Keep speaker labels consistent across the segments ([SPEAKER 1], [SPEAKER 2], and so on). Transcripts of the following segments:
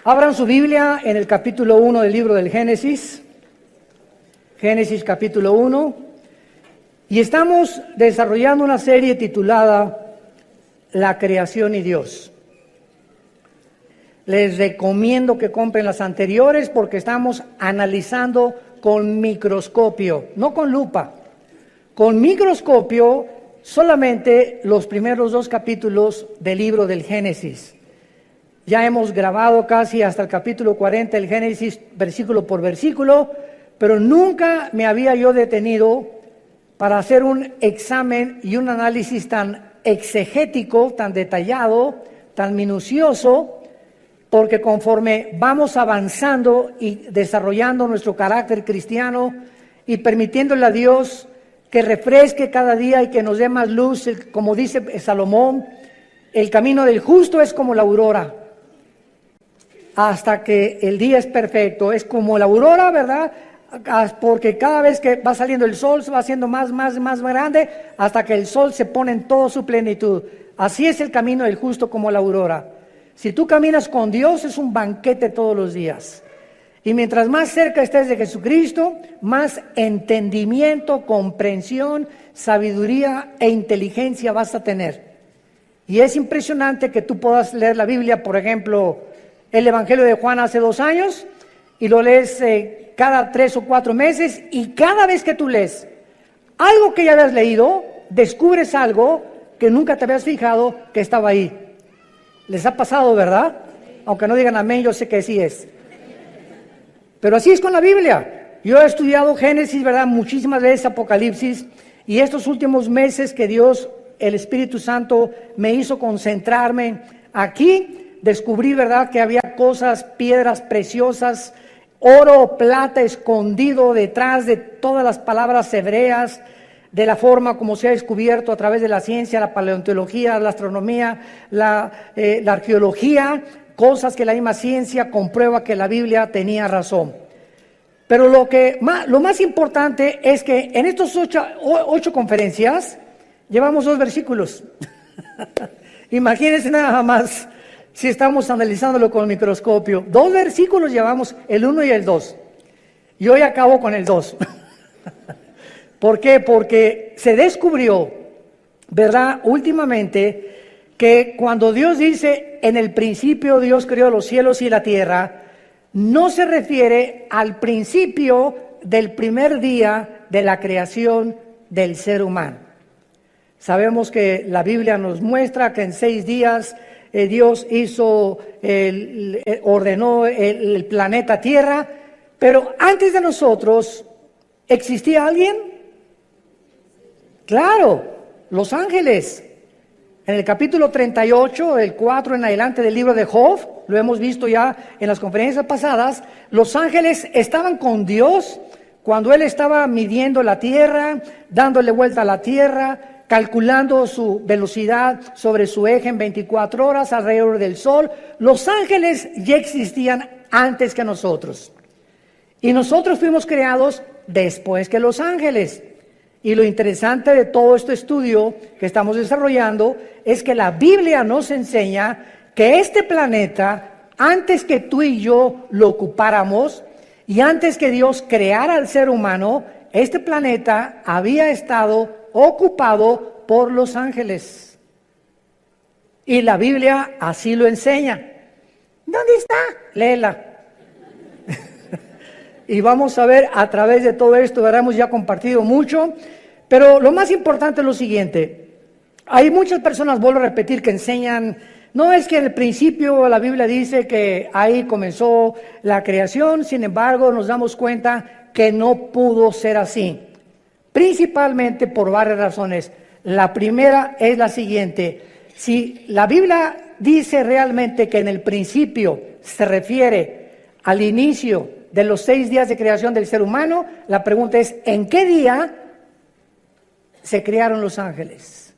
[SPEAKER 1] Abran su Biblia en el capítulo 1 del libro del Génesis. Génesis capítulo 1. Y estamos desarrollando una serie titulada La creación y Dios. Les recomiendo que compren las anteriores porque estamos analizando con microscopio, no con lupa. Con microscopio solamente los primeros 2 capítulos del libro del Génesis. Ya hemos grabado casi hasta el capítulo 40 del Génesis, versículo por versículo, pero nunca me había yo detenido para hacer un examen y un análisis tan exegético, tan detallado, tan minucioso, porque conforme vamos avanzando y desarrollando nuestro carácter cristiano y permitiéndole a Dios que refresque cada día y que nos dé más luz, como dice Salomón, el camino del justo es como la aurora, hasta que el día es perfecto. Es como la aurora, ¿verdad? Porque cada vez que va saliendo el sol se va haciendo más grande hasta que el sol se pone en toda su plenitud. Así es el camino del justo como la aurora. Si tú caminas con Dios es un banquete todos los días. Y mientras más cerca estés de Jesucristo, más entendimiento, comprensión, sabiduría e inteligencia vas a tener. Y es impresionante que tú puedas leer la Biblia, por ejemplo, el Evangelio de Juan hace 2 años, y lo lees cada 3 o 4 meses, y cada vez que tú lees algo que ya habías leído, descubres algo que nunca te habías fijado que estaba ahí. ¿Les ha pasado, verdad? Aunque no digan amén, yo sé que sí es. Pero así es con la Biblia. Yo he estudiado Génesis, ¿verdad? Muchísimas veces Apocalipsis, y estos últimos meses que Dios, el Espíritu Santo, me hizo concentrarme aquí, descubrí, ¿verdad?, que había cosas, piedras preciosas, oro, plata escondido detrás de todas las palabras hebreas, de la forma como se ha descubierto a través de la ciencia, la paleontología, la astronomía, la arqueología, cosas que la misma ciencia comprueba que la Biblia tenía razón. Pero lo más importante es que en estos 8 conferencias llevamos 2 versículos. Imagínense nada más si estamos analizándolo con el microscopio. 2 versículos llevamos, el 1 y el 2. Y hoy acabo con el 2. ¿Por qué? Porque se descubrió, ¿verdad?, últimamente, que cuando Dios dice, en el principio Dios creó los cielos y la tierra, no se refiere al principio del primer día de la creación del ser humano. Sabemos que la Biblia nos muestra que en 6 días Dios ordenó el planeta Tierra, pero antes de nosotros, ¿existía alguien? Claro, los ángeles. En el capítulo 38, del 4 en adelante del libro de Job, lo hemos visto ya en las conferencias pasadas, los ángeles estaban con Dios cuando Él estaba midiendo la tierra, dándole vuelta a la tierra, calculando su velocidad sobre su eje en 24 horas alrededor del sol. Los ángeles ya existían antes que nosotros. Y nosotros fuimos creados después que los ángeles. Y lo interesante de todo este estudio que estamos desarrollando es que la Biblia nos enseña que este planeta, antes que tú y yo lo ocupáramos, y antes que Dios creara al ser humano, este planeta había estado ocupado por los ángeles. Y la Biblia así lo enseña. ¿Dónde está? Léela. Y vamos a ver a través de todo esto, hemos ya compartido mucho, pero lo más importante es lo siguiente. Hay muchas personas, vuelvo a repetir, que enseñan, no es que en el principio la Biblia dice que ahí comenzó la creación, sin embargo nos damos cuenta que no pudo ser así. Principalmente por varias razones. La primera es la siguiente: si la Biblia dice realmente que en el principio se refiere al inicio de los 6 días de creación del ser humano, la pregunta es, ¿en qué día se crearon los ángeles?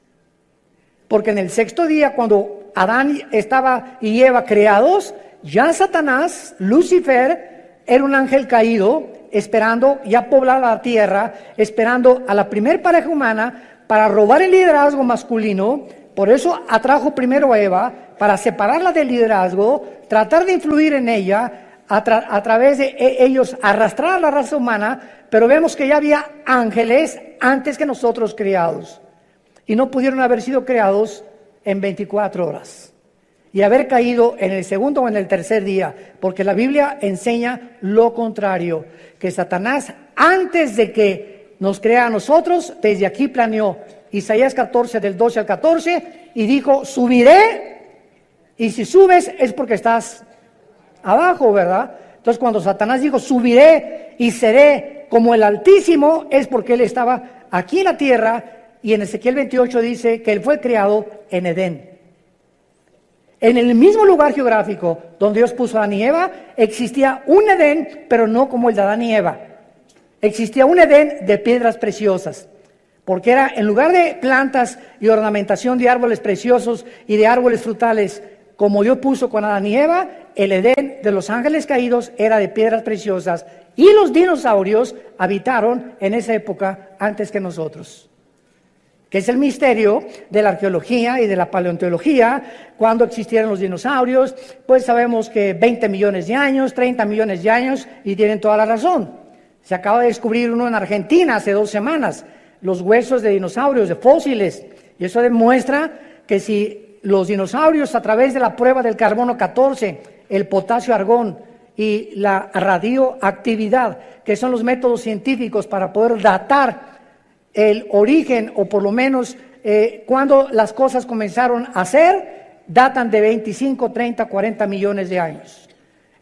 [SPEAKER 1] Porque en el 6º día, cuando Adán estaba y Eva creados, ya Satanás, Lucifer, era un ángel caído, esperando ya poblar la tierra, esperando a la primer pareja humana para robar el liderazgo masculino, Por eso atrajo primero a Eva, para separarla del liderazgo, tratar de influir en ella, a través de ellos arrastrar a la raza humana, pero vemos que ya había ángeles antes que nosotros creados. Y no pudieron haber sido creados en 24 horas. Y haber caído en el segundo o en el tercer día, porque la Biblia enseña lo contrario, que Satanás, antes de que nos crea a nosotros, desde aquí planeó Isaías 14, del 12 al 14, y dijo, subiré, y si subes es porque estás abajo, ¿verdad? Entonces cuando Satanás dijo, subiré y seré como el Altísimo, es porque él estaba aquí en la tierra, y en Ezequiel 28 dice que él fue creado en Edén. En el mismo lugar geográfico donde Dios puso a Adán y Eva, existía un Edén, pero no como el de Adán y Eva. Existía un Edén de piedras preciosas, porque era en lugar de plantas y ornamentación de árboles preciosos y de árboles frutales, como Dios puso con Adán y Eva, el Edén de los ángeles caídos era de piedras preciosas, y los dinosaurios habitaron en esa época antes que nosotros, que es el misterio de la arqueología y de la paleontología. Cuando existieron los dinosaurios, pues sabemos que 20 millones de años, 30 millones de años, y tienen toda la razón. Se acaba de descubrir uno en Argentina hace 2 semanas, los huesos de dinosaurios, de fósiles, y eso demuestra que si los dinosaurios, a través de la prueba del carbono 14, el potasio argón y la radioactividad, que son los métodos científicos para poder datar el origen, o por lo menos cuando las cosas comenzaron a ser, datan de 25, 30, 40 millones de años.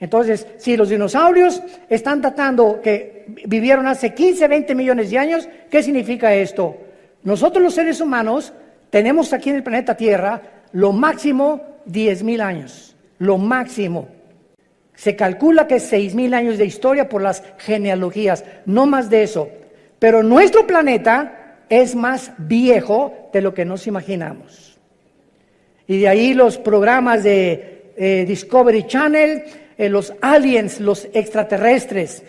[SPEAKER 1] Entonces, si los dinosaurios están datando que vivieron hace 15, 20 millones de años, ¿qué significa esto? Nosotros los seres humanos tenemos aquí en el planeta Tierra lo máximo 10,000 años, lo máximo. Se calcula que 6,000 años de historia por las genealogías, no más de eso. Pero nuestro planeta es más viejo de lo que nos imaginamos. Y de ahí los programas de Discovery Channel, los aliens, los extraterrestres.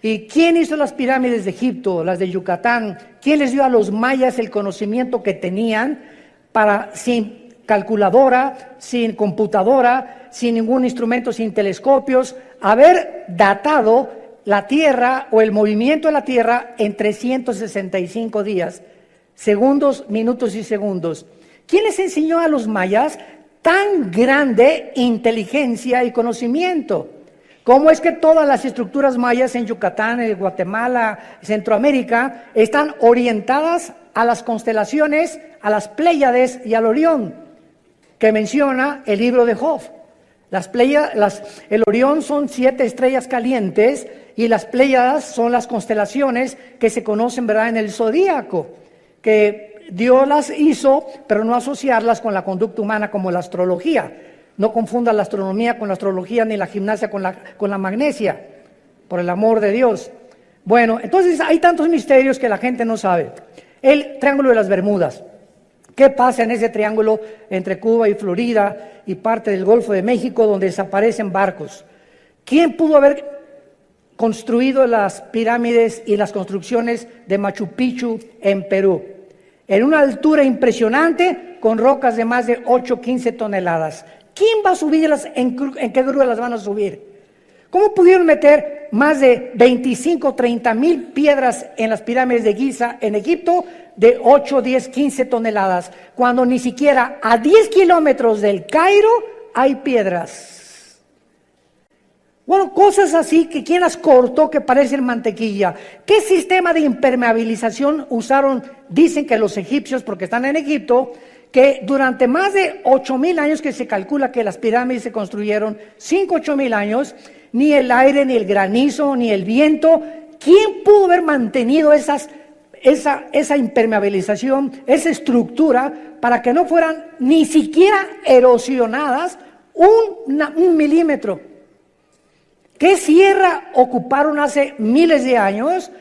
[SPEAKER 1] ¿Y quién hizo las pirámides de Egipto, las de Yucatán? ¿Quién les dio a los mayas el conocimiento que tenían para, sin calculadora, sin computadora, sin ningún instrumento, sin telescopios, haber datado la Tierra o el movimiento de la Tierra en 365 días, segundos, minutos y segundos? ¿Quién les enseñó a los mayas tan grande inteligencia y conocimiento? ¿Cómo es que todas las estructuras mayas en Yucatán, en Guatemala, Centroamérica, están orientadas a las constelaciones, a las Pléyades y al Orión, que menciona el libro de Job? El Orión son 7 estrellas calientes, y las Pléyadas son las constelaciones que se conocen, ¿verdad?, en el zodíaco, que Dios las hizo, pero no asociarlas con la conducta humana como la astrología. No confundan la astronomía con la astrología, ni la gimnasia con la magnesia, por el amor de Dios. Bueno, entonces hay tantos misterios que la gente no sabe. El Triángulo de las Bermudas. ¿Qué pasa en ese triángulo entre Cuba y Florida y parte del Golfo de México, donde desaparecen barcos? ¿Quién pudo haber construido las pirámides y las construcciones de Machu Picchu en Perú? En una altura impresionante, con rocas de más de 8, 15 toneladas. ¿Quién va a subirlas? ¿En qué grúa las van a subir? ¿Cómo pudieron meter más de 25, 30 mil piedras en las pirámides de Giza en Egipto de 8, 10, 15 toneladas, cuando ni siquiera a 10 kilómetros del Cairo hay piedras? Bueno, cosas así que quién las cortó que parecen mantequilla. ¿Qué sistema de impermeabilización usaron? Dicen que los egipcios, porque están en Egipto, que durante más de 8,000 años que se calcula que las pirámides se construyeron, 5, 8,000 años, ni el aire, ni el granizo, ni el viento, ¿quién pudo haber mantenido esa impermeabilización, esa estructura, para que no fueran ni siquiera erosionadas un milímetro? ¿Qué sierra ocuparon hace miles de años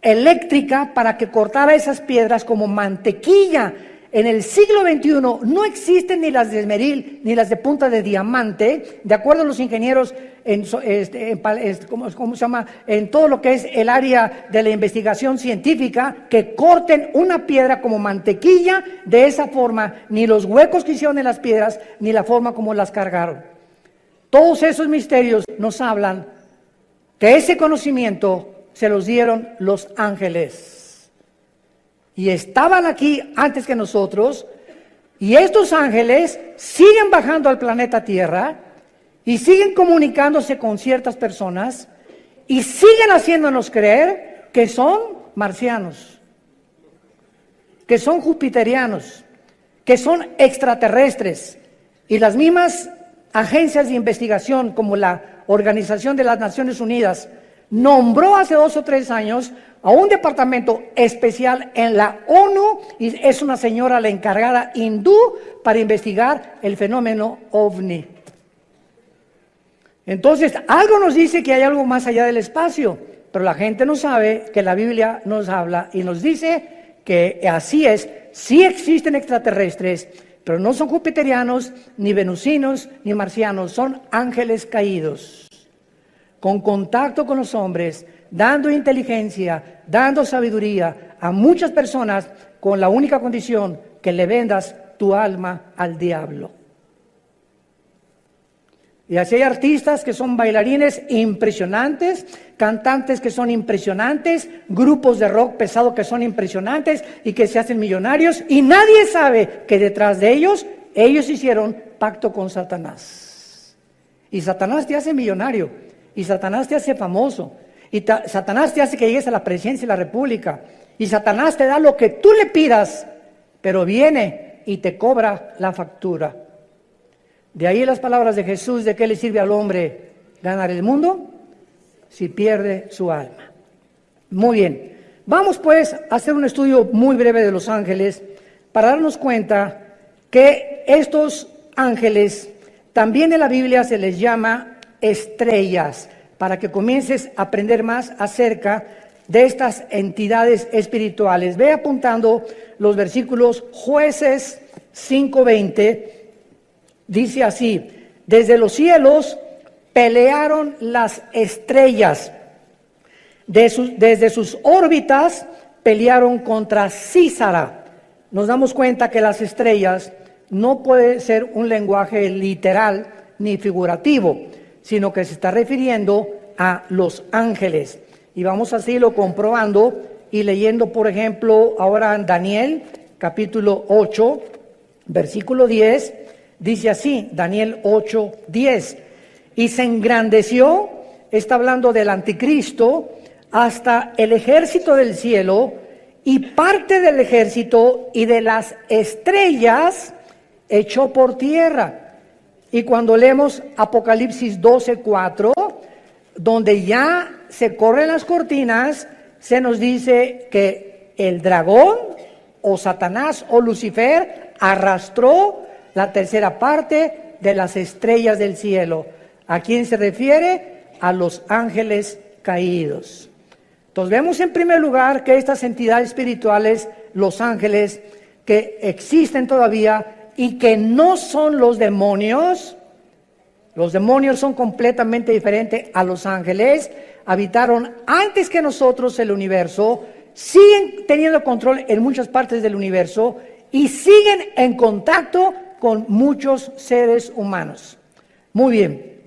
[SPEAKER 1] eléctrica para que cortara esas piedras como mantequilla? En el siglo XXI no existen ni las de esmeril ni las de punta de diamante, de acuerdo a los ingenieros ¿cómo se llama? En todo lo que es el área de la investigación científica, que corten una piedra como mantequilla de esa forma, ni los huecos que hicieron en las piedras, ni la forma como las cargaron. Todos esos misterios nos hablan que ese conocimiento se los dieron los ángeles. Y estaban aquí antes que nosotros, y estos ángeles siguen bajando al planeta Tierra y siguen comunicándose con ciertas personas y siguen haciéndonos creer que son marcianos, que son jupiterianos, que son extraterrestres. Y las mismas agencias de investigación, como la Organización de las Naciones Unidas, nombró hace 2 o 3 años a un departamento especial en la ONU, y es una señora la encargada hindú para investigar el fenómeno OVNI. Entonces, algo nos dice que hay algo más allá del espacio, pero la gente no sabe que la Biblia nos habla y nos dice que así es. Sí existen extraterrestres, pero no son jupiterianos, ni venusinos, ni marcianos, son ángeles caídos, con contacto con los hombres, dando inteligencia, dando sabiduría a muchas personas, con la única condición que le vendas tu alma al diablo. Y así hay artistas que son bailarines impresionantes, cantantes que son impresionantes, grupos de rock pesado que son impresionantes y que se hacen millonarios, y nadie sabe que detrás de ellos hicieron pacto con Satanás. Y Satanás te hace millonario, y Satanás te hace famoso, y Satanás te hace que llegues a la presidencia de la república, y Satanás te da lo que tú le pidas, pero viene y te cobra la factura. De ahí las palabras de Jesús: ¿de qué le sirve al hombre ganar el mundo si pierde su alma? Muy bien, vamos pues a hacer un estudio muy breve de los ángeles para darnos cuenta que estos ángeles también en la Biblia se les llama estrellas, para que comiences a aprender más acerca de estas entidades espirituales. Ve apuntando los versículos. Jueces 5:20 dice así: desde los cielos pelearon las estrellas, desde sus órbitas pelearon contra Císara. Nos damos cuenta que las estrellas no puede ser un lenguaje literal ni figurativo, sino que se está refiriendo a los ángeles. Y vamos así lo comprobando y leyendo, por ejemplo, ahora en Daniel, capítulo 8, versículo 10, dice así, Daniel 8, 10. Y se engrandeció, está hablando del anticristo, hasta el ejército del cielo, y parte del ejército y de las estrellas echó por tierra. Y cuando leemos Apocalipsis 12:4, donde ya se corren las cortinas, se nos dice que el dragón o Satanás o Lucifer arrastró la tercera parte de las estrellas del cielo. ¿A quién se refiere? A los ángeles caídos. Entonces vemos en primer lugar que estas entidades espirituales, los ángeles, que existen todavía y que no son los demonios son completamente diferentes a los ángeles, habitaron antes que nosotros el universo, siguen teniendo control en muchas partes del universo y siguen en contacto con muchos seres humanos. Muy bien.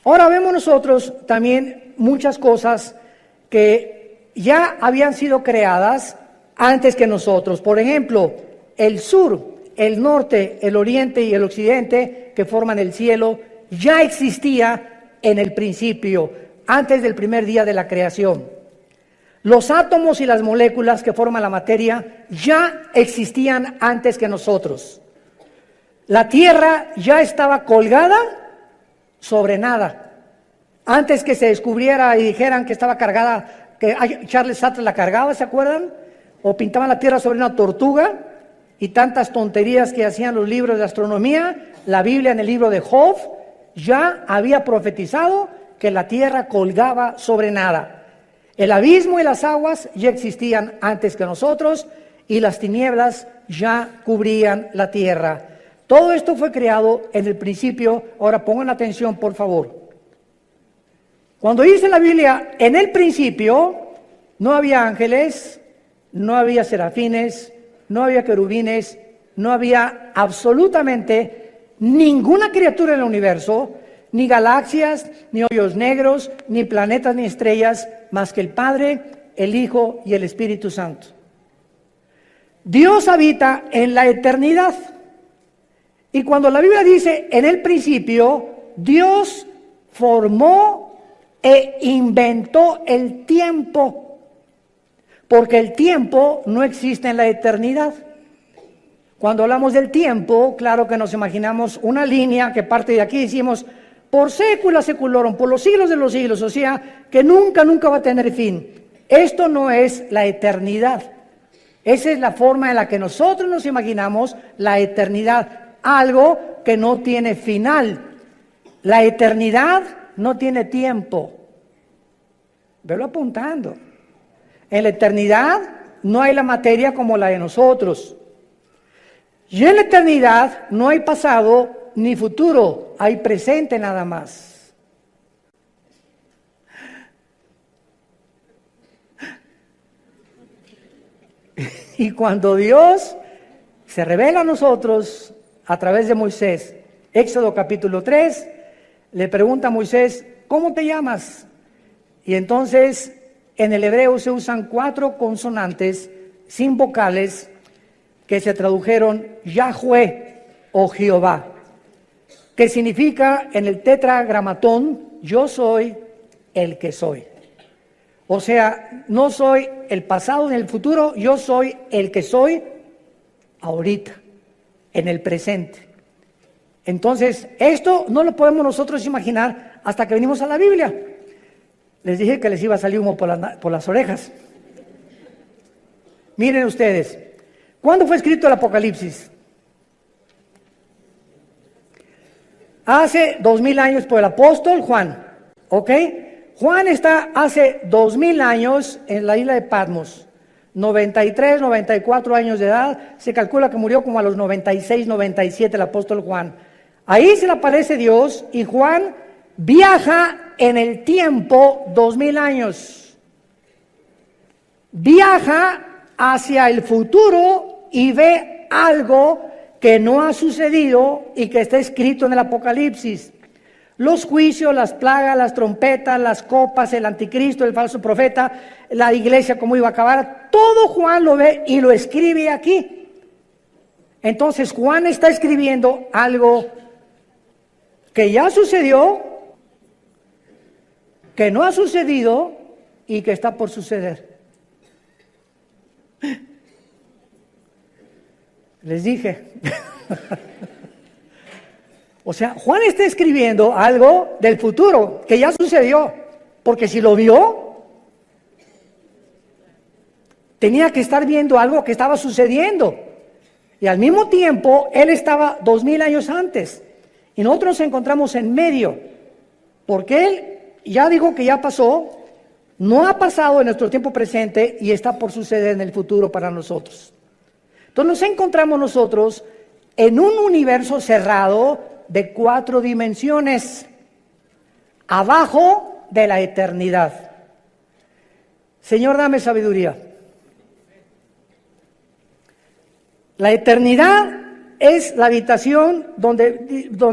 [SPEAKER 1] Ahora vemos nosotros también muchas cosas que ya habían sido creadas antes que nosotros. Por ejemplo, el sur, el norte, el oriente y el occidente, que forman el cielo, ya existía en el principio, antes del primer día de la creación. Los átomos y las moléculas que forman la materia ya existían antes que nosotros. La tierra ya estaba colgada sobre nada. Antes que se descubriera y dijeran que estaba cargada, que Charles Sattler la cargaba, ¿se acuerdan? O pintaban la tierra sobre una tortuga, y tantas tonterías que hacían los libros de astronomía. La Biblia, en el libro de Job, ya había profetizado que la tierra colgaba sobre nada. El abismo y las aguas ya existían antes que nosotros, y las tinieblas ya cubrían la tierra. Todo esto fue creado en el principio. Ahora pongan atención, por favor. Cuando dice la Biblia, en el principio, no había ángeles, no había serafines, no había querubines, no había absolutamente ninguna criatura en el universo, ni galaxias, ni hoyos negros, ni planetas, ni estrellas, más que el Padre, el Hijo y el Espíritu Santo. Dios habita en la eternidad. Y cuando la Biblia dice en el principio, Dios formó e inventó el tiempo, porque el tiempo no existe en la eternidad. Cuando hablamos del tiempo, claro que nos imaginamos una línea que parte de aquí, decimos, por sécula seculorum, por los siglos de los siglos, o sea, que nunca va a tener fin. Esto no es la eternidad. Esa es la forma en la que nosotros nos imaginamos la eternidad. Algo que no tiene final. La eternidad no tiene tiempo. Velo apuntando. En la eternidad no hay la materia como la de nosotros. Y en la eternidad no hay pasado ni futuro, hay presente nada más. Y cuando Dios se revela a nosotros a través de Moisés, Éxodo capítulo 3, le pregunta a Moisés, ¿cómo te llamas? Y entonces en el hebreo se usan 4 consonantes sin vocales que se tradujeron Yahweh o Jehová, que significa en el tetragramatón, yo soy el que soy. O sea, no soy el pasado ni el futuro, yo soy el que soy ahorita, en el presente. Entonces, esto no lo podemos nosotros imaginar hasta que venimos a la Biblia. Les dije que les iba a salir humo por las orejas. Miren ustedes, ¿cuándo fue escrito el Apocalipsis? Hace 2000 años por el apóstol Juan, ¿ok? Juan está hace 2000 años en la isla de Patmos, 93, 94 años de edad, se calcula que murió como a los 96, 97 el apóstol Juan. Ahí se le aparece Dios y Juan viaja en el tiempo 2000 años. Viaja hacia el futuro y ve algo que no ha sucedido y que está escrito en el Apocalipsis. Los juicios, las plagas, las trompetas, las copas, el anticristo, el falso profeta, la iglesia cómo iba a acabar, todo Juan lo ve y lo escribe aquí. Entonces Juan está escribiendo algo que ya sucedió, que no ha sucedido y que está por suceder. Les dije. O sea, Juan está escribiendo algo del futuro que ya sucedió, porque si lo vio, tenía que estar viendo algo que estaba sucediendo. Y al mismo tiempo, él estaba 2000 años antes. Y nosotros nos encontramos en medio, porque él ya dijo que ya pasó, no ha pasado en nuestro tiempo presente y está por suceder en el futuro para nosotros. Entonces nos encontramos nosotros en un universo cerrado de 4 dimensiones, abajo de la eternidad. Señor, dame sabiduría. La eternidad es la habitación donde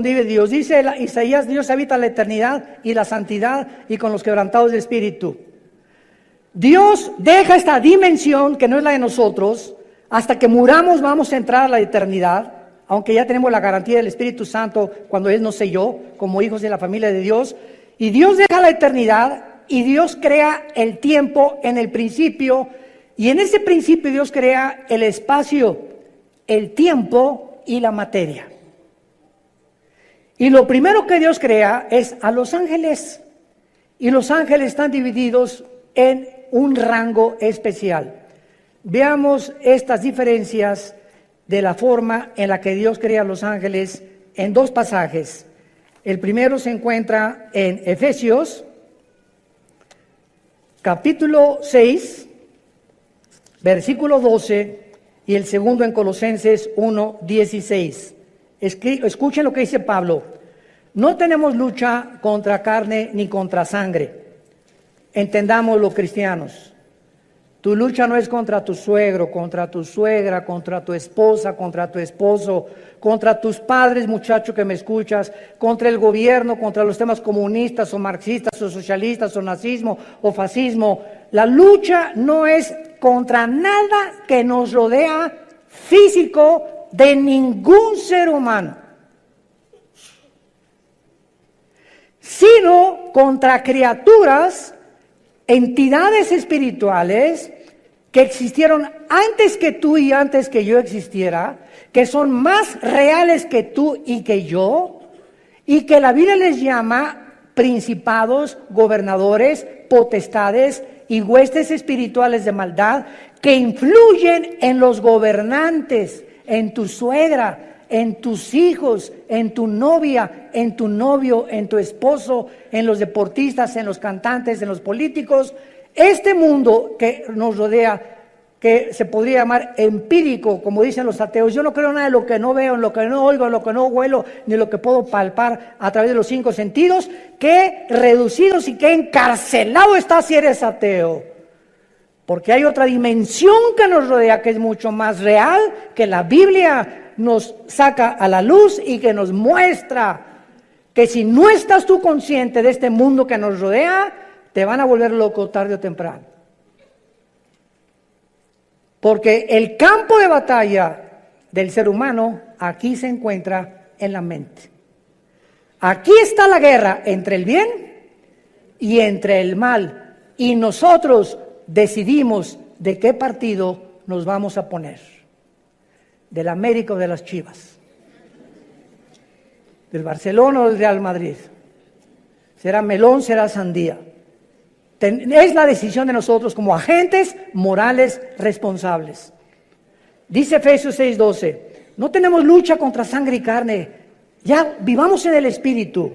[SPEAKER 1] vive Dios. Dice Isaías, Dios habita la eternidad y la santidad y con los quebrantados de espíritu. Dios deja esta dimensión que no es la de nosotros. Hasta que muramos vamos a entrar a la eternidad, aunque ya tenemos la garantía del Espíritu Santo cuando Él nos selló como hijos de la familia de Dios. Y Dios deja la eternidad y Dios crea el tiempo en el principio. Y en ese principio Dios crea el espacio, el tiempo y la materia. Y lo primero que Dios crea es a los ángeles. Y los ángeles están divididos en un rango especial. Veamos estas diferencias de la forma en la que Dios crea a los ángeles en 2 pasajes. El primero se encuentra en Efesios, capítulo 6, versículo 12, y el segundo en Colosenses 1:16. Escuchen lo que dice Pablo. No tenemos lucha contra carne ni contra sangre. Entendamos los cristianos. Tu lucha no es contra tu suegro, contra tu suegra, contra tu esposa, contra tu esposo, contra tus padres, muchacho que me escuchas, contra el gobierno, contra los temas comunistas o marxistas o socialistas o nazismo o fascismo. La lucha no es contra nada que nos rodea físico de ningún ser humano, sino contra criaturas, entidades espirituales que existieron antes que tú y antes que yo existiera, que son más reales que tú y que yo, y que la Biblia les llama principados, gobernadores, potestades y huestes espirituales de maldad, que influyen en los gobernantes, en tu suegra, en tus hijos, en tu novia, en tu novio, en tu esposo, en los deportistas, en los cantantes, en los políticos. Este mundo que nos rodea, que se podría llamar empírico, como dicen los ateos, yo no creo nada de lo que no veo, en lo que no oigo, en lo que no huelo, ni lo que puedo palpar a través de los 5 sentidos, qué reducidos y qué encarcelado estás si eres ateo. Porque hay otra dimensión que nos rodea que es mucho más real, que la Biblia nos saca a la luz y que nos muestra que si no estás tú consciente de este mundo que nos rodea, te van a volver loco tarde o temprano. Porque el campo de batalla del ser humano aquí se encuentra en la mente. Aquí está la guerra entre el bien y entre el mal. Y nosotros decidimos de qué partido nos vamos a poner. Del América o de las Chivas. Del Barcelona o del Real Madrid. Será melón, será sandía. Es la decisión de nosotros como agentes morales responsables. Dice Efesios 6:12, no tenemos lucha contra sangre y carne, ya vivamos en el Espíritu.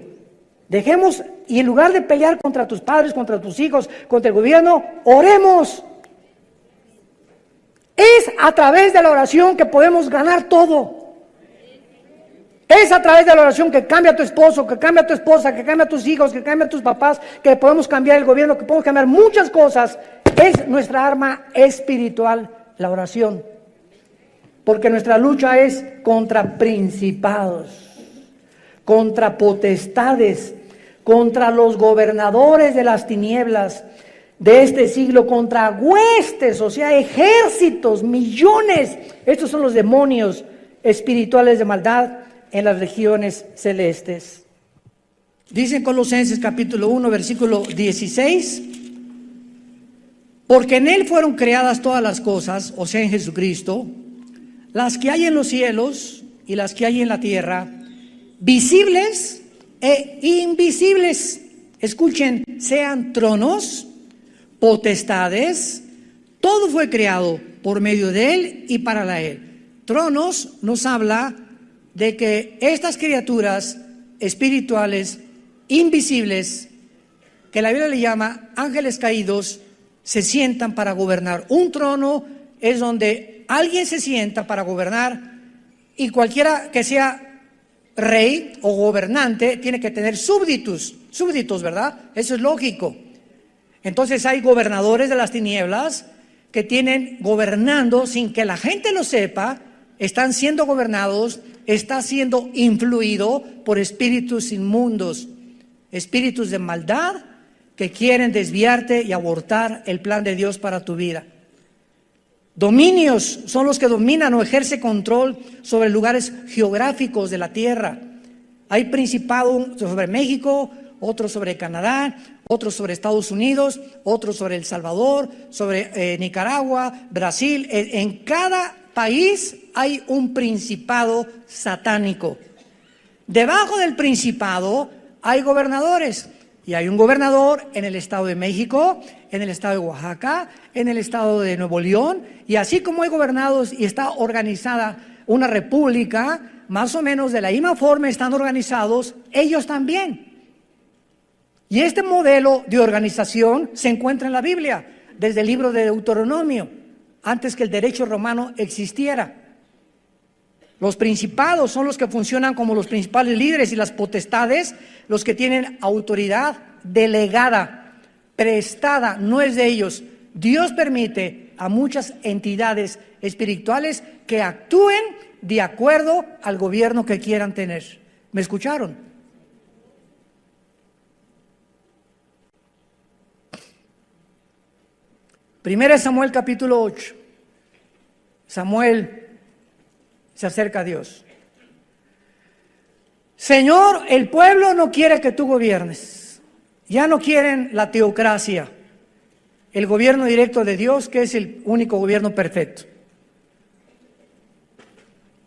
[SPEAKER 1] Dejemos, y en lugar de pelear contra tus padres, contra tus hijos, contra el gobierno, oremos. Es a través de la oración que podemos ganar todo. Es a través de la oración que cambia a tu esposo, que cambia a tu esposa, que cambia a tus hijos, que cambia a tus papás, que podemos cambiar el gobierno, que podemos cambiar muchas cosas. Es nuestra arma espiritual, la oración. Porque nuestra lucha es contra principados, contra potestades, contra los gobernadores de las tinieblas de este siglo, contra huestes, o sea, ejércitos, millones. Estos son los demonios espirituales de maldad en las regiones celestes. Dice en Colosenses capítulo 1, versículo 16, porque en Él fueron creadas todas las cosas, o sea, en Jesucristo, las que hay en los cielos y las que hay en la tierra, visibles e invisibles. Escuchen, sean tronos, potestades, todo fue creado por medio de Él y para Él. Tronos nos habla de que estas criaturas espirituales invisibles, que la Biblia le llama ángeles caídos, se sientan para gobernar. Un trono es donde alguien se sienta para gobernar, y cualquiera que sea rey o gobernante tiene que tener súbditos, ¿verdad? Eso es lógico. Entonces hay gobernadores de las tinieblas que tienen gobernando sin que la gente lo sepa, están siendo gobernados, está siendo influido por espíritus inmundos, espíritus de maldad que quieren desviarte y abortar el plan de Dios para tu vida. Dominios son los que dominan o ejercen control sobre lugares geográficos de la tierra. Hay principado sobre México, otro sobre Canadá, otro sobre Estados Unidos, otro sobre El Salvador, sobre Nicaragua, Brasil. En cada país hay un principado satánico. Debajo del principado hay gobernadores. Y hay un gobernador en el estado de México, en el estado de Oaxaca, en el estado de Nuevo León. Y así como hay gobernados y está organizada una república, más o menos de la misma forma están organizados ellos también. Y este modelo de organización se encuentra en la Biblia, desde el libro de Deuteronomio. antes que el derecho romano existiera. Los principados son los que funcionan como los principales líderes y las potestades, los que tienen autoridad delegada, prestada, no es de ellos. Dios permite a muchas entidades espirituales que actúen de acuerdo al gobierno que quieran tener. ¿Me escucharon? Primera Samuel capítulo 8. Samuel se acerca a Dios. Señor, el pueblo no quiere que tú gobiernes. Ya no quieren la teocracia, el gobierno directo de Dios, que es el único gobierno perfecto.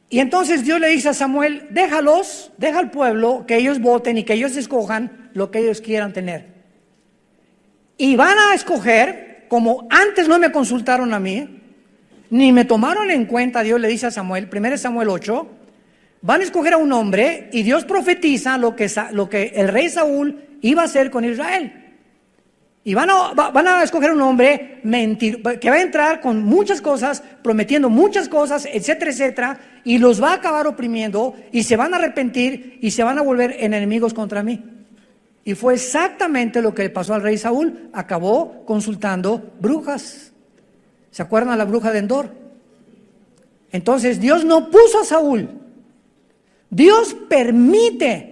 [SPEAKER 1] Y entonces Dios le dice a Samuel, deja al pueblo que ellos voten y que ellos escojan lo que ellos quieran tener. Y van a escoger, como antes no me consultaron a mí, ni me tomaron en cuenta, Dios le dice a Samuel, 1 Samuel 8, van a escoger a un hombre y Dios profetiza lo que el rey Saúl iba a hacer con Israel. Y van a escoger un hombre que va a entrar con muchas cosas, prometiendo muchas cosas, etcétera, etcétera, y los va a acabar oprimiendo y se van a arrepentir y se van a volver enemigos contra mí. Y fue exactamente lo que le pasó al rey Saúl. Acabó consultando brujas. ¿Se acuerdan a la bruja de Endor? Entonces Dios no puso a Saúl. Dios permite.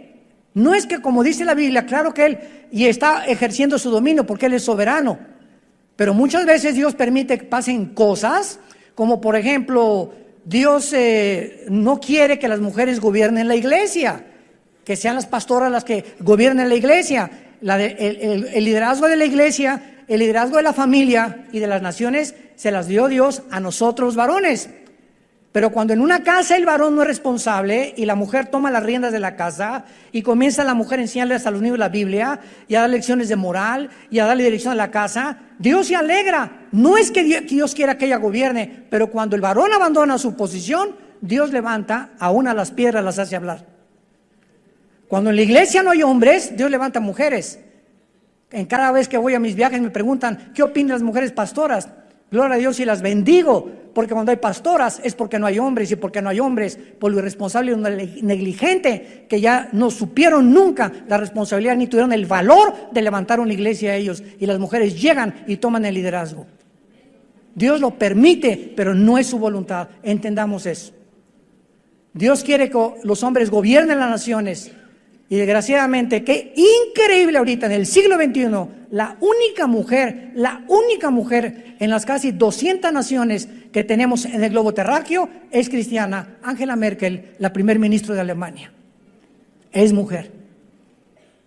[SPEAKER 1] No es que, como dice la Biblia, claro que él y está ejerciendo su dominio porque él es soberano. Pero muchas veces Dios permite que pasen cosas, como por ejemplo, Dios no quiere que las mujeres gobiernen la iglesia, que sean las pastoras las que gobiernen la iglesia. El liderazgo de la iglesia, el liderazgo de la familia y de las naciones se las dio Dios a nosotros varones. Pero cuando en una casa el varón no es responsable y la mujer toma las riendas de la casa y comienza la mujer a enseñarles a los niños la Biblia y a dar lecciones de moral y a darle dirección a la casa, Dios se alegra. No es que Dios quiera que ella gobierne, pero cuando el varón abandona su posición, Dios levanta aún a las piedras, las hace hablar. Cuando en la iglesia no hay hombres, Dios levanta mujeres. En cada vez que voy a mis viajes me preguntan, ¿qué opinan las mujeres pastoras? Gloria a Dios y las bendigo, porque cuando hay pastoras es porque no hay hombres, y porque no hay hombres por lo irresponsable y negligente, que ya no supieron nunca la responsabilidad ni tuvieron el valor de levantar una iglesia a ellos, y las mujeres llegan y toman el liderazgo. Dios lo permite, pero no es su voluntad, entendamos eso. Dios quiere que los hombres gobiernen las naciones. Y desgraciadamente, qué increíble ahorita en el siglo XXI, la única mujer en las casi 200 naciones que tenemos en el globo terráqueo es cristiana. Angela Merkel, la primer ministro de Alemania, es mujer.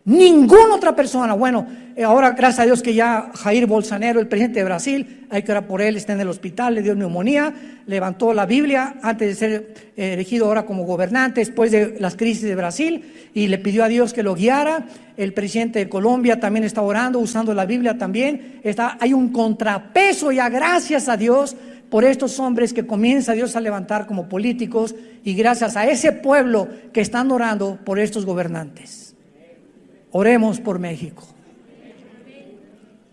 [SPEAKER 1] Ninguna otra persona. Bueno, ahora gracias a Dios que ya Jair Bolsonaro, el presidente de Brasil, hay que orar por él, está en el hospital, le dio neumonía, levantó la Biblia antes de ser elegido ahora como gobernante después de las crisis de Brasil y le pidió a Dios que lo guiara. El presidente de Colombia también está orando, usando la Biblia también. Hay un contrapeso ya, gracias a Dios, por estos hombres que comienza Dios a levantar como políticos y gracias a ese pueblo que están orando por estos gobernantes. Oremos por México.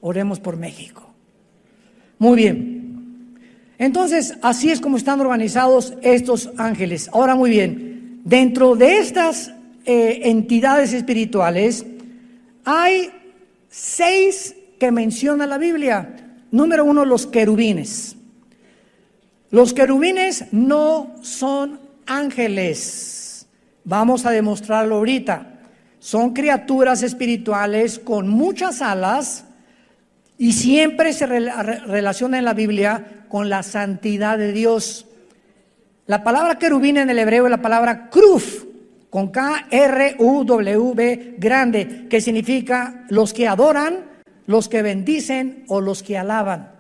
[SPEAKER 1] Oremos por México. Muy bien. Entonces, así es como están organizados estos ángeles. Ahora, muy bien. Dentro de estas entidades espirituales, hay 6 que menciona la Biblia. Número 1, los querubines. Los querubines no son ángeles. Vamos a demostrarlo ahorita. Son criaturas espirituales con muchas alas y siempre se relaciona en la Biblia con la santidad de Dios. La palabra querubín en el hebreo es la palabra kruf, con K-R-U-W, grande, que significa los que adoran, los que bendicen o los que alaban.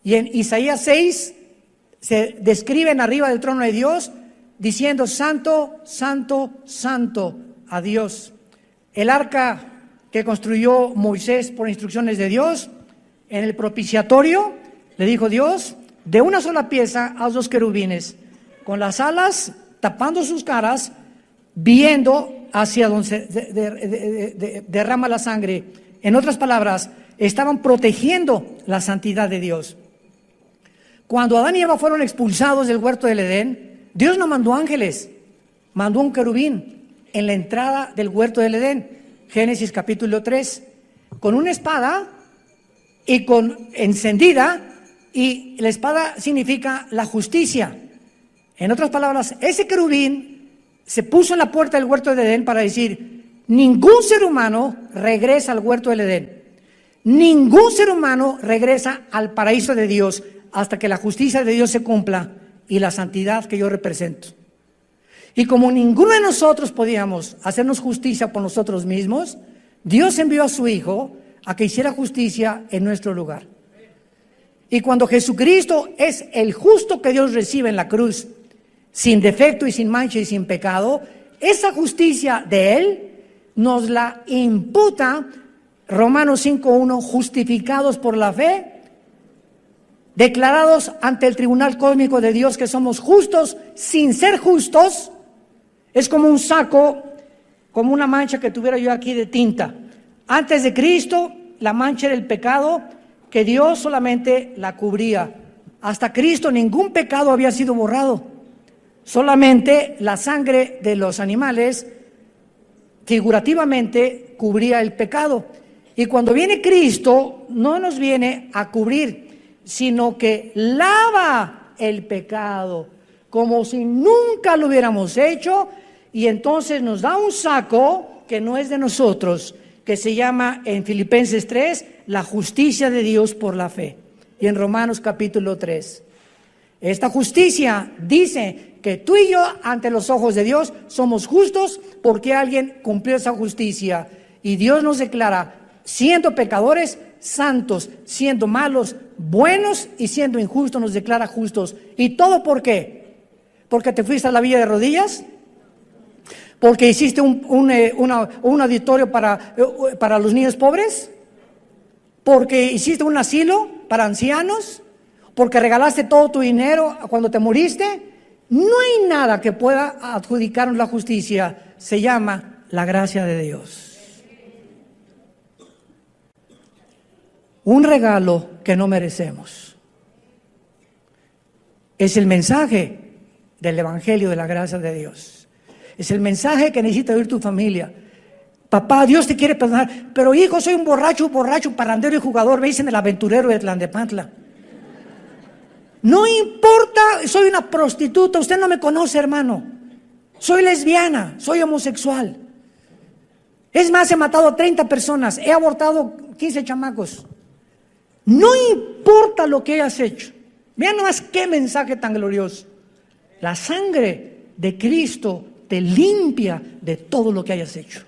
[SPEAKER 1] Y en Isaías 6 se describen arriba del trono de Dios diciendo santo, santo, santo a Dios. El arca que construyó Moisés por instrucciones de Dios, en el propiciatorio, le dijo Dios, de una sola pieza haz 2 querubines, con las alas tapando sus caras, viendo hacia donde se derrama la sangre. En otras palabras, estaban protegiendo la santidad de Dios. Cuando Adán y Eva fueron expulsados del huerto del Edén, Dios no mandó ángeles, mandó un querubín en la entrada del huerto del Edén. Génesis capítulo 3, con una espada y con encendida, y la espada significa la justicia. En otras palabras, ese querubín se puso en la puerta del huerto del Edén para decir: ningún ser humano regresa al huerto del Edén. Ningún ser humano regresa al paraíso de Dios hasta que la justicia de Dios se cumpla y la santidad que yo represento. Y como ninguno de nosotros podíamos hacernos justicia por nosotros mismos, Dios envió a su Hijo a que hiciera justicia en nuestro lugar. Y cuando Jesucristo es el justo que Dios recibe en la cruz, sin defecto y sin mancha y sin pecado, esa justicia de Él nos la imputa Romanos 5:1, justificados por la fe, declarados ante el tribunal cósmico de Dios que somos justos sin ser justos. Es como un saco, como una mancha que tuviera yo aquí de tinta. Antes de Cristo, la mancha era el pecado, que Dios solamente la cubría. Hasta Cristo ningún pecado había sido borrado. Solamente la sangre de los animales figurativamente cubría el pecado. Y cuando viene Cristo, no nos viene a cubrir, sino que lava el pecado, como si nunca lo hubiéramos hecho, y entonces nos da un saco que no es de nosotros, que se llama en Filipenses 3, la justicia de Dios por la fe, y en Romanos capítulo 3. Esta justicia dice que tú y yo ante los ojos de Dios somos justos porque alguien cumplió esa justicia, y Dios nos declara, siendo pecadores, santos, siendo malos, buenos, y siendo injustos nos declara justos. ¿Y todo por qué? ¿Porque te fuiste a la villa de rodillas? ¿Porque hiciste un auditorio para los niños pobres? ¿Porque hiciste un asilo para ancianos? ¿Porque regalaste todo tu dinero cuando te moriste? No hay nada que pueda adjudicarnos la justicia. Se llama la gracia de Dios. Un regalo que no merecemos. Es el mensaje del Evangelio de la gracia de Dios. Es el mensaje que necesita oír tu familia. Papá, Dios te quiere perdonar, pero hijo, soy un borracho, parrandero y jugador, me dicen el aventurero de Tlalnepantla. No importa, soy una prostituta, usted no me conoce, hermano. Soy lesbiana, soy homosexual. Es más, he matado a 30 personas, he abortado 15 chamacos. No importa lo que hayas hecho. Vean nomás qué mensaje tan glorioso. La sangre de Cristo te limpia de todo lo que hayas hecho.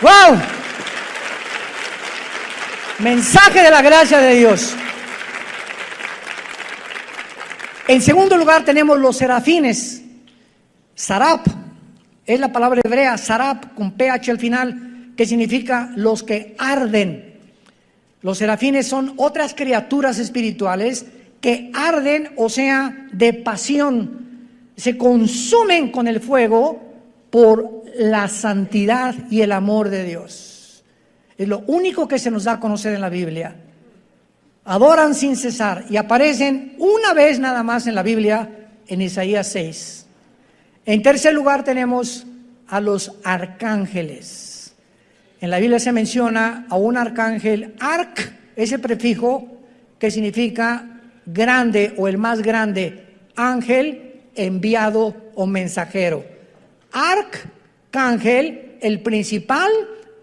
[SPEAKER 1] ¡Wow! Mensaje de la gracia de Dios. En segundo lugar tenemos los serafines. Sarap es la palabra hebrea, sarap, con ph al final, que significa los que arden. Los serafines son otras criaturas espirituales que arden, o sea, de pasión. Se consumen con el fuego por la santidad y el amor de Dios. Es lo único que se nos da a conocer en la Biblia. Adoran sin cesar y aparecen una vez nada más en la Biblia, en Isaías 6. En tercer lugar tenemos a los arcángeles. En la Biblia se menciona a un arcángel. Arc es el prefijo que significa grande o el más grande. Ángel, enviado o mensajero. Arcángel, el principal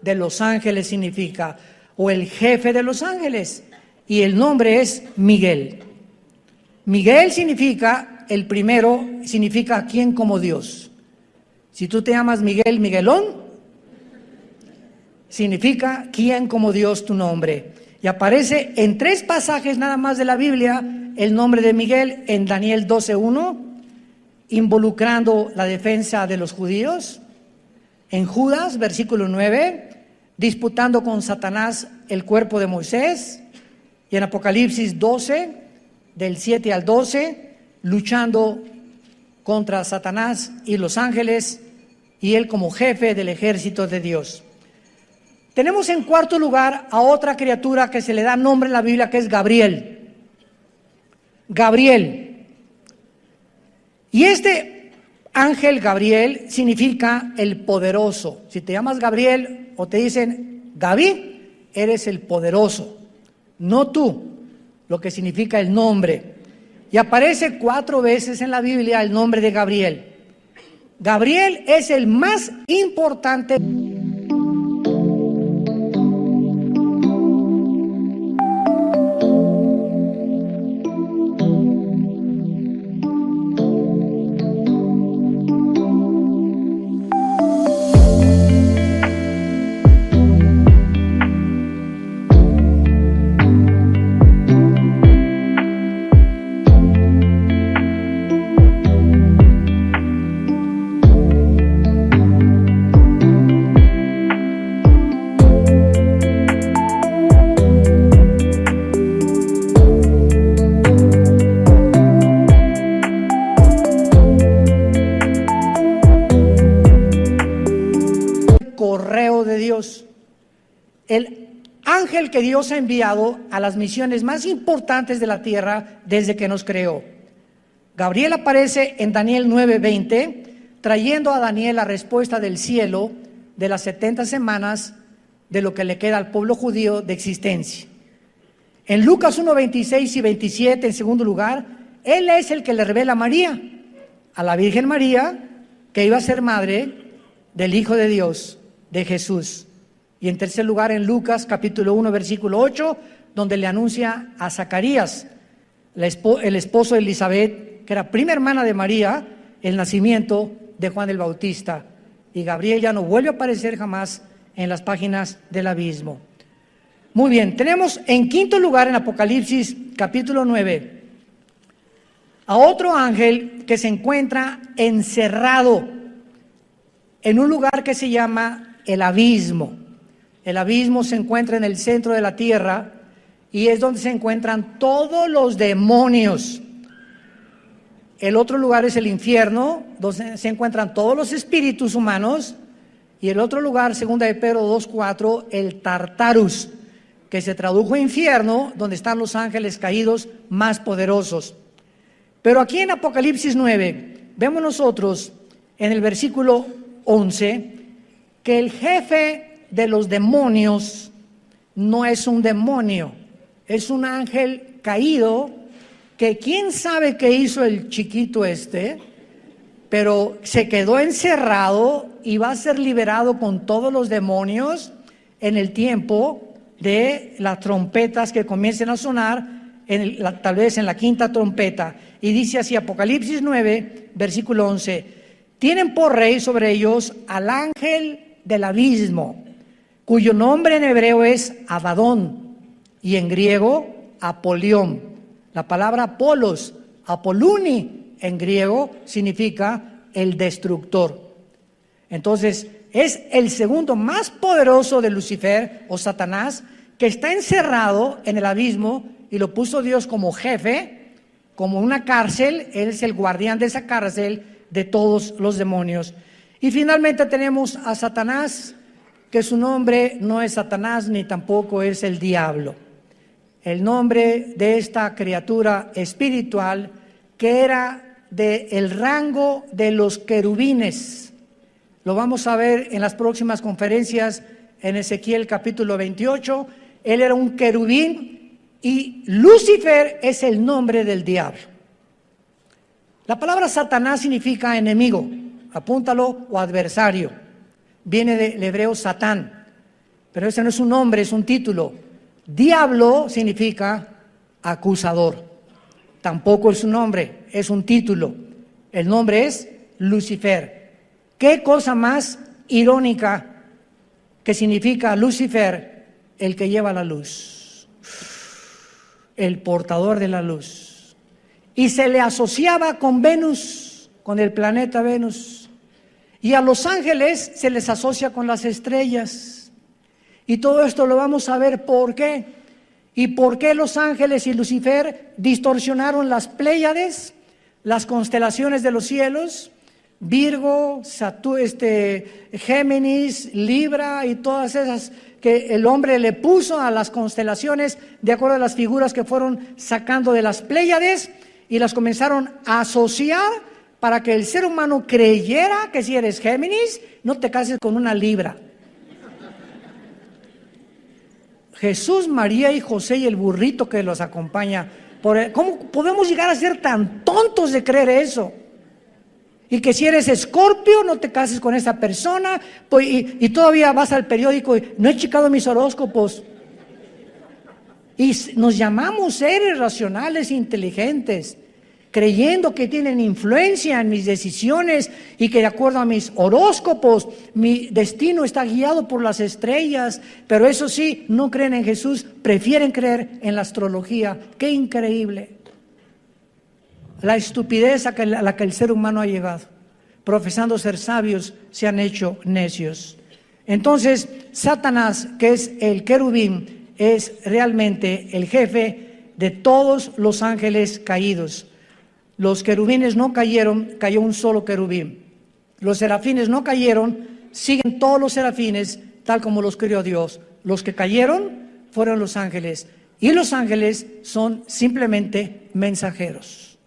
[SPEAKER 1] de los ángeles significa, o el jefe de los ángeles. Y el nombre es Miguel. Miguel significa, el primero significa quién como Dios. Si tú te llamas Miguel, Miguelón, significa quién como Dios tu nombre. Y aparece en 3 pasajes nada más de la Biblia el nombre de Miguel, en Daniel 12:1, involucrando la defensa de los judíos. En Judas, versículo 9, disputando con Satanás el cuerpo de Moisés. Y en Apocalipsis 12, del 7 al 12, luchando contra Satanás y los ángeles, y él como jefe del ejército de Dios. Tenemos en cuarto lugar a otra criatura que se le da nombre en la Biblia, que es Gabriel. Gabriel. Y este ángel Gabriel significa el poderoso. Si te llamas Gabriel o te dicen Gaby, eres el poderoso, no tú, lo que significa el nombre. Y aparece 4 veces en la Biblia el nombre de Gabriel. Gabriel es el más importante. Correo de Dios, el ángel que Dios ha enviado a las misiones más importantes de la tierra desde que nos creó. Gabriel aparece en Daniel 9:20, trayendo a Daniel la respuesta del cielo de las 70 semanas de lo que le queda al pueblo judío de existencia. En Lucas 1:26 y 27, en segundo lugar, él es el que le revela a María, a la Virgen María, que iba a ser madre del Hijo de Dios, de Jesús. Y en tercer lugar, en Lucas capítulo 1 versículo 8, donde le anuncia a Zacarías, el esposo de Elizabeth, que era prima hermana de María, el nacimiento de Juan el Bautista. Y Gabriel ya no vuelve a aparecer jamás en las páginas del abismo. Muy bien, tenemos en quinto lugar en Apocalipsis capítulo 9 a otro ángel que se encuentra encerrado en un lugar que se llama el abismo. El abismo se encuentra en el centro de la tierra y es donde se encuentran todos los demonios. El otro lugar es el infierno, donde se encuentran todos los espíritus humanos. Y el otro lugar, segunda de Pedro 2:4, el Tartarus, que se tradujo infierno, donde están los ángeles caídos más poderosos. Pero aquí en Apocalipsis 9, vemos nosotros en el versículo 11, que el jefe de los demonios no es un demonio, es un ángel caído, que quién sabe qué hizo el chiquito pero se quedó encerrado y va a ser liberado con todos los demonios en el tiempo de las trompetas que comiencen a sonar, tal vez en la quinta trompeta. Y dice así, Apocalipsis 9, versículo 11, tienen por rey sobre ellos al ángel del abismo, cuyo nombre en hebreo es Abadón y en griego Apolión. La palabra Apolos, Apoluni en griego significa el destructor. Entonces es el segundo más poderoso de Lucifer o Satanás, que está encerrado en el abismo y lo puso Dios como jefe, como una cárcel. Él es el guardián de esa cárcel de todos los demonios. Y finalmente tenemos a Satanás, que su nombre no es Satanás ni tampoco es el diablo. El nombre de esta criatura espiritual que era del rango de los querubines. Lo vamos a ver en las próximas conferencias en Ezequiel capítulo 28. Él era un querubín y Lucifer es el nombre del diablo. La palabra Satanás significa enemigo, apúntalo, o adversario. Viene del hebreo Satán, pero ese no es un nombre, es un título. Diablo significa acusador. Tampoco es un nombre, es un título. El nombre es Lucifer. ¿Qué cosa más irónica que significa Lucifer? El que lleva la luz, el portador de la luz. Y se le asociaba con Venus, con el planeta Venus. Y a los ángeles se les asocia con las estrellas. Y todo esto lo vamos a ver por qué. Y por qué los ángeles y Lucifer distorsionaron las Pléyades, las constelaciones de los cielos, Virgo, Géminis, Libra y todas esas que el hombre le puso a las constelaciones de acuerdo a las figuras que fueron sacando de las Pléyades y las comenzaron a asociar para que el ser humano creyera que si eres Géminis, no te cases con una Libra. Jesús, María y José y el burrito que los acompaña. ¿Cómo podemos llegar a ser tan tontos de creer eso? Y que si eres Escorpio, no te cases con esa persona, pues, y todavía vas al periódico y no he checado mis horóscopos. Y nos llamamos seres racionales, inteligentes, creyendo que tienen influencia en mis decisiones y que de acuerdo a mis horóscopos, mi destino está guiado por las estrellas. Pero eso sí, no creen en Jesús, prefieren creer en la astrología. ¡Qué increíble! La estupidez a la que el ser humano ha llegado. Profesando ser sabios, se han hecho necios. Entonces, Satanás, que es el querubín, es realmente el jefe de todos los ángeles caídos. Los querubines no cayeron, cayó un solo querubín. Los serafines no cayeron, siguen todos los serafines tal como los crió Dios. Los que cayeron fueron los ángeles. Y los ángeles son simplemente mensajeros.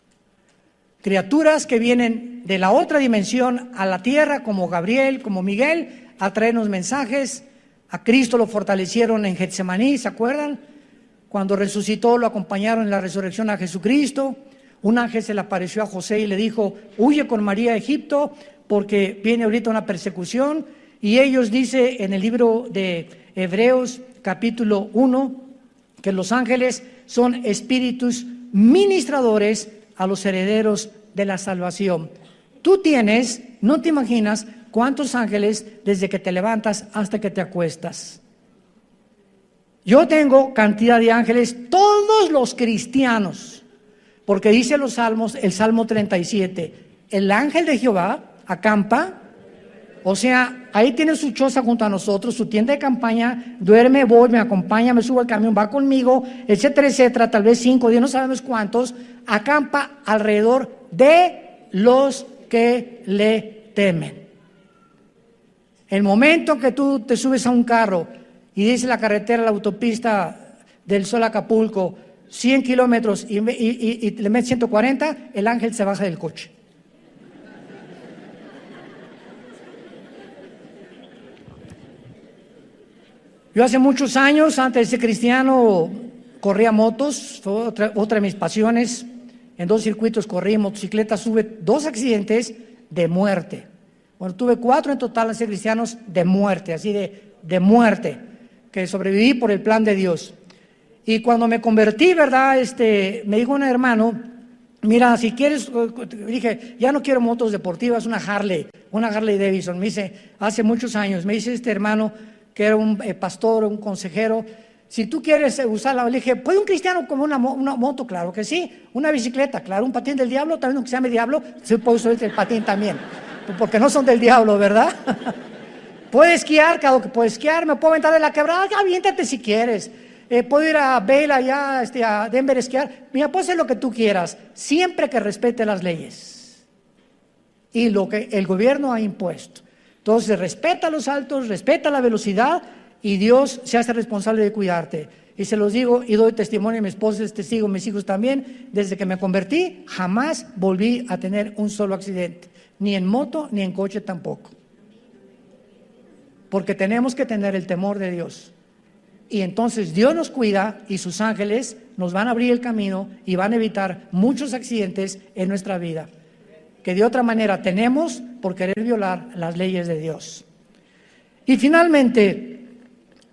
[SPEAKER 1] Criaturas que vienen de la otra dimensión a la tierra, como Gabriel, como Miguel, a traernos mensajes. A Cristo lo fortalecieron en Getsemaní, ¿se acuerdan? Cuando resucitó, lo acompañaron en la resurrección a Jesucristo. Un ángel se le apareció a José y le dijo: huye con María a Egipto porque viene ahorita una persecución. Y ellos, dice en el libro de Hebreos capítulo 1, que los ángeles son espíritus ministradores a los herederos de la salvación. Tú tienes, no te imaginas cuántos ángeles desde que te levantas hasta que te acuestas. Yo tengo cantidad de ángeles, todos los cristianos, porque dice los salmos, el Salmo 37, el ángel de Jehová acampa, o sea, ahí tiene su choza junto a nosotros, su tienda de campaña, duerme, voy, me acompaña, me subo al camión, va conmigo, etcétera, etcétera, tal vez 5, 10, no sabemos cuántos, acampa alrededor de los que le temen. El momento que tú te subes a un carro y dice la carretera, la autopista del Sol a Acapulco, 100 kilómetros y le metes 140, el ángel se baja del coche. Yo hace muchos años, antes de ser cristiano, corría motos, fue otra de mis pasiones. En 2 circuitos corrí motocicleta, tuve 2 accidentes de muerte. Bueno, tuve 4 en total, ser cristianos, de muerte, así de muerte, que sobreviví por el plan de Dios. Y cuando me convertí, ¿verdad? Me dijo un hermano: mira, si quieres, dije, ya no quiero motos deportivas, una Harley Davidson. Me dice, hace muchos años, me dice este hermano, que era un pastor, un consejero: si tú quieres usarla. Le dije, ¿puede un cristiano como una moto? Claro que sí. Una bicicleta, claro. Un patín del diablo, también aunque se llame diablo, se puede usar el patín también, porque no son del diablo, ¿verdad? Puede esquiar, claro que puede esquiar. Me puedo aventar de la quebrada, aviéntate si quieres. Puedo ir a Bell allá, a Denver a esquiar. Mira, puedes hacer lo que tú quieras, siempre que respete las leyes y lo que el gobierno ha impuesto. Entonces, respeta los altos, respeta la velocidad y Dios se hace responsable de cuidarte. Y se los digo y doy testimonio, mi esposa es testigo, mis hijos también. Desde que me convertí, jamás volví a tener un solo accidente, ni en moto ni en coche tampoco. Porque tenemos que tener el temor de Dios. Y entonces Dios nos cuida y sus ángeles nos van a abrir el camino y van a evitar muchos accidentes en nuestra vida, que de otra manera tenemos por querer violar las leyes de Dios. Y finalmente,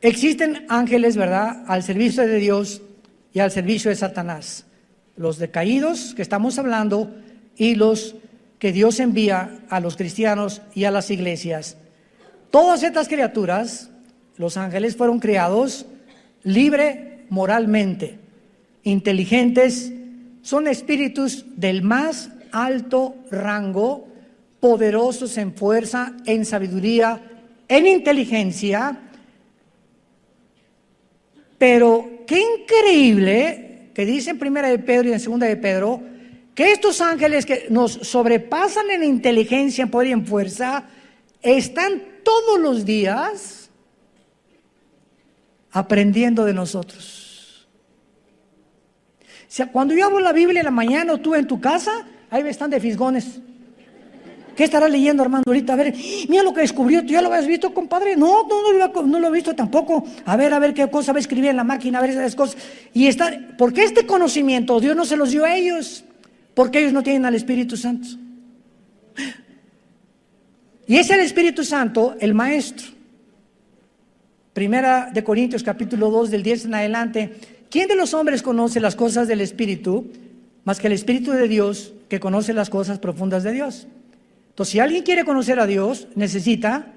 [SPEAKER 1] existen ángeles, ¿verdad?, al servicio de Dios y al servicio de Satanás. Los decaídos que estamos hablando y los que Dios envía a los cristianos y a las iglesias. Todas estas criaturas, los ángeles, fueron creados libre moralmente, inteligentes, son espíritus del más alto rango, poderosos en fuerza, en sabiduría, en inteligencia. Pero qué increíble que dice en 1 de Pedro y en 2 de Pedro que estos ángeles que nos sobrepasan en inteligencia, en poder y en fuerza, están todos los días aprendiendo de nosotros. O sea, cuando yo abro la Biblia en la mañana o tú en tu casa, ahí están de fisgones. ¿Qué estará leyendo, hermano, ahorita? A ver, mira lo que descubrió. ¿Tú ya lo habías visto, compadre? No lo he visto tampoco. A ver qué cosa va a escribir en la máquina, a ver esas cosas. Y está, porque este conocimiento Dios no se los dio a ellos, porque ellos no tienen al Espíritu Santo. Y es el Espíritu Santo el maestro. Primera de Corintios capítulo 2 del 10 en adelante. ¿Quién de los hombres conoce las cosas del Espíritu más que el Espíritu de Dios, que conoce las cosas profundas de Dios? Entonces, si alguien quiere conocer a Dios, necesita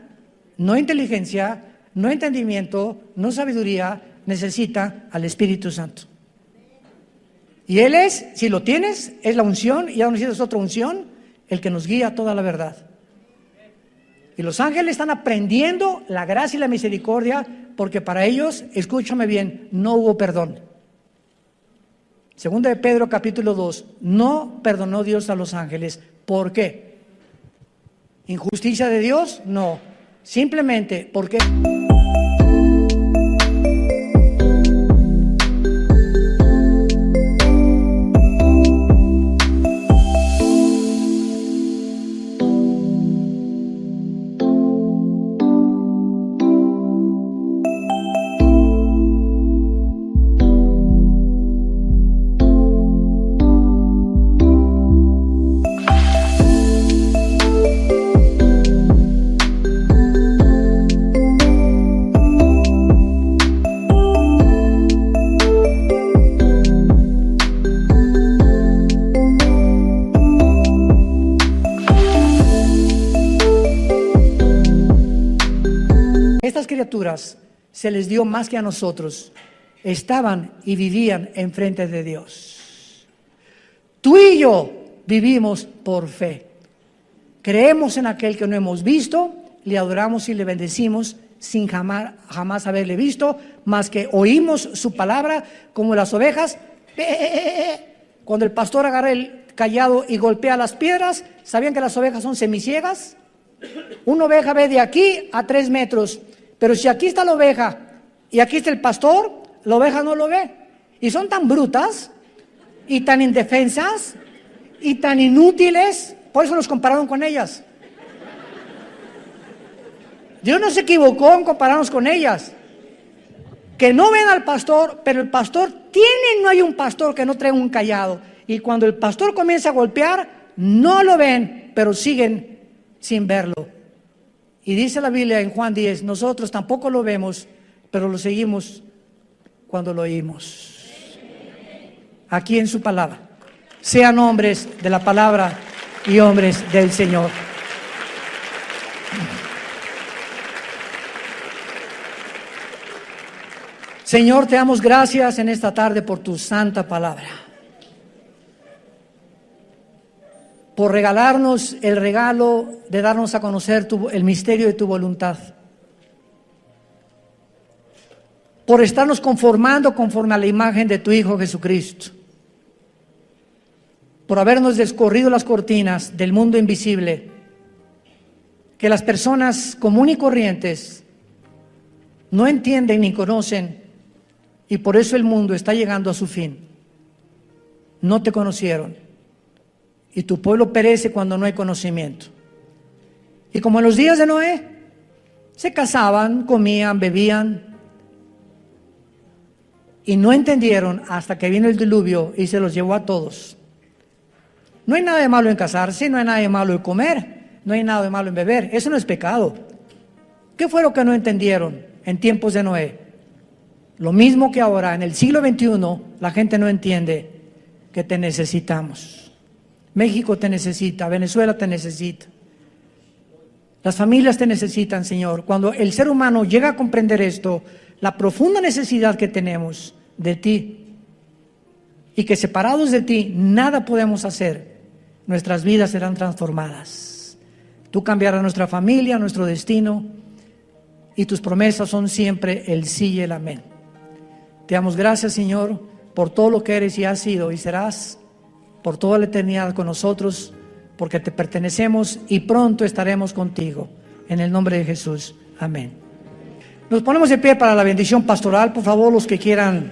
[SPEAKER 1] no inteligencia, no entendimiento, no sabiduría, necesita al Espíritu Santo. Y Él es, si lo tienes, es la unción, y ya no necesitas otra unción, el que nos guía a toda la verdad. Y los ángeles están aprendiendo la gracia y la misericordia, porque para ellos, escúchame bien, no hubo perdón. Segunda de Pedro capítulo 2, no perdonó Dios a los ángeles. ¿Por qué? ¿Injusticia de Dios? No. Simplemente porque... se les dio más que a nosotros, estaban y vivían enfrente de Dios. Tú y yo vivimos por fe. Creemos en aquel que no hemos visto, le adoramos y le bendecimos sin jamás haberle visto, más que oímos su palabra como las ovejas. Cuando el pastor agarra el cayado y golpea las piedras, ¿sabían que las ovejas son semiciegas? Una oveja ve de aquí a 3 metros. Pero si aquí está la oveja y aquí está el pastor, la oveja no lo ve. Y son tan brutas y tan indefensas y tan inútiles, por eso nos compararon con ellas. Dios no se equivocó en compararnos con ellas. Que no ven al pastor, pero el pastor no hay un pastor que no traiga un cayado. Y cuando el pastor comienza a golpear, no lo ven, pero siguen sin verlo. Y dice la Biblia en Juan 10, nosotros tampoco lo vemos, pero lo seguimos cuando lo oímos. Aquí en su palabra. Sean hombres de la palabra y hombres del Señor. Señor, te damos gracias en esta tarde por tu santa palabra. Por regalarnos el regalo de darnos a conocer el misterio de tu voluntad. Por estarnos conformando conforme a la imagen de tu Hijo Jesucristo. Por habernos descorrido las cortinas del mundo invisible, que las personas comunes y corrientes no entienden ni conocen, y por eso el mundo está llegando a su fin. No te conocieron. Y tu pueblo perece cuando no hay conocimiento. Y como en los días de Noé, se casaban, comían, bebían, y no entendieron hasta que vino el diluvio y se los llevó a todos. No hay nada de malo en casarse, no hay nada de malo en comer, no hay nada de malo en beber, eso no es pecado. ¿Qué fue lo que no entendieron en tiempos de Noé? Lo mismo que ahora, en el siglo XXI, la gente no entiende que te necesitamos. México te necesita, Venezuela te necesita. Las familias te necesitan, Señor. Cuando el ser humano llega a comprender esto, la profunda necesidad que tenemos de ti, y que separados de ti nada podemos hacer, nuestras vidas serán transformadas. Tú cambiarás nuestra familia, nuestro destino, y tus promesas son siempre el sí y el amén. Te damos gracias, Señor, por todo lo que eres y has sido y serás por toda la eternidad con nosotros, porque te pertenecemos y pronto estaremos contigo. En el nombre de Jesús. Amén. Nos ponemos de pie para la bendición pastoral. Por favor, los que quieran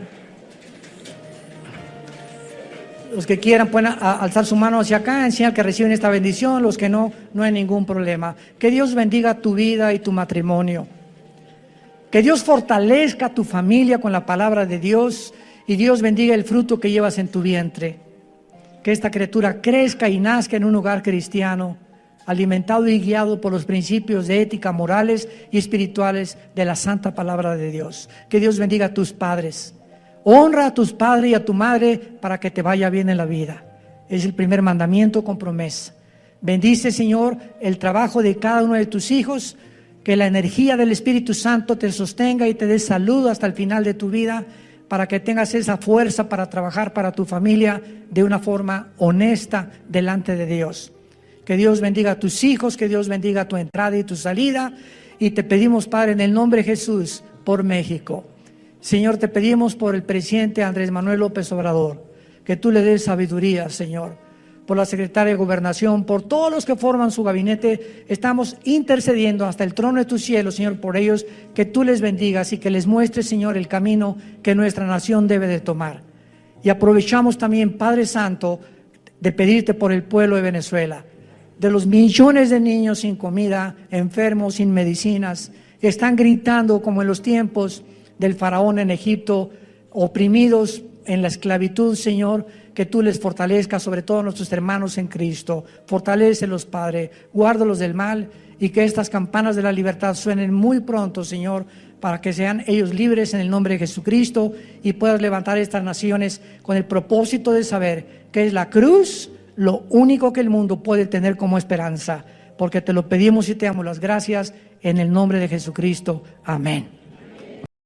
[SPEAKER 1] pueden alzar su mano hacia acá, en señal que reciben esta bendición. Los que no, no hay ningún problema. Que Dios bendiga tu vida y tu matrimonio. Que Dios fortalezca tu familia con la palabra de Dios, y Dios bendiga el fruto que llevas en tu vientre. Que esta criatura crezca y nazca en un hogar cristiano, alimentado y guiado por los principios de ética, morales y espirituales de la santa palabra de Dios. Que Dios bendiga a tus padres. Honra a tus padres y a tu madre para que te vaya bien en la vida. Es el primer mandamiento con promesa. Bendice, Señor, el trabajo de cada uno de tus hijos. Que la energía del Espíritu Santo te sostenga y te dé salud hasta el final de tu vida, para que tengas esa fuerza para trabajar para tu familia de una forma honesta delante de Dios. Que Dios bendiga a tus hijos, que Dios bendiga tu entrada y tu salida. Y te pedimos, Padre, en el nombre de Jesús, por México. Señor, te pedimos por el presidente Andrés Manuel López Obrador, que tú le des sabiduría, Señor. Por la secretaria de Gobernación, por todos los que forman su gabinete, estamos intercediendo hasta el trono de tu cielo, Señor, por ellos, que tú les bendigas y que les muestres, Señor, el camino que nuestra nación debe de tomar. Y aprovechamos también, Padre Santo, de pedirte por el pueblo de Venezuela, de los millones de niños sin comida, enfermos, sin medicinas, que están gritando como en los tiempos del faraón en Egipto, oprimidos en la esclavitud, Señor. Que tú les fortalezcas, sobre todo a nuestros hermanos en Cristo. Fortalécelos, Padre, guárdalos del mal, y que estas campanas de la libertad suenen muy pronto, Señor, para que sean ellos libres en el nombre de Jesucristo, y puedas levantar estas naciones con el propósito de saber que es la cruz lo único que el mundo puede tener como esperanza, porque te lo pedimos y te damos las gracias en el nombre de Jesucristo. Amén.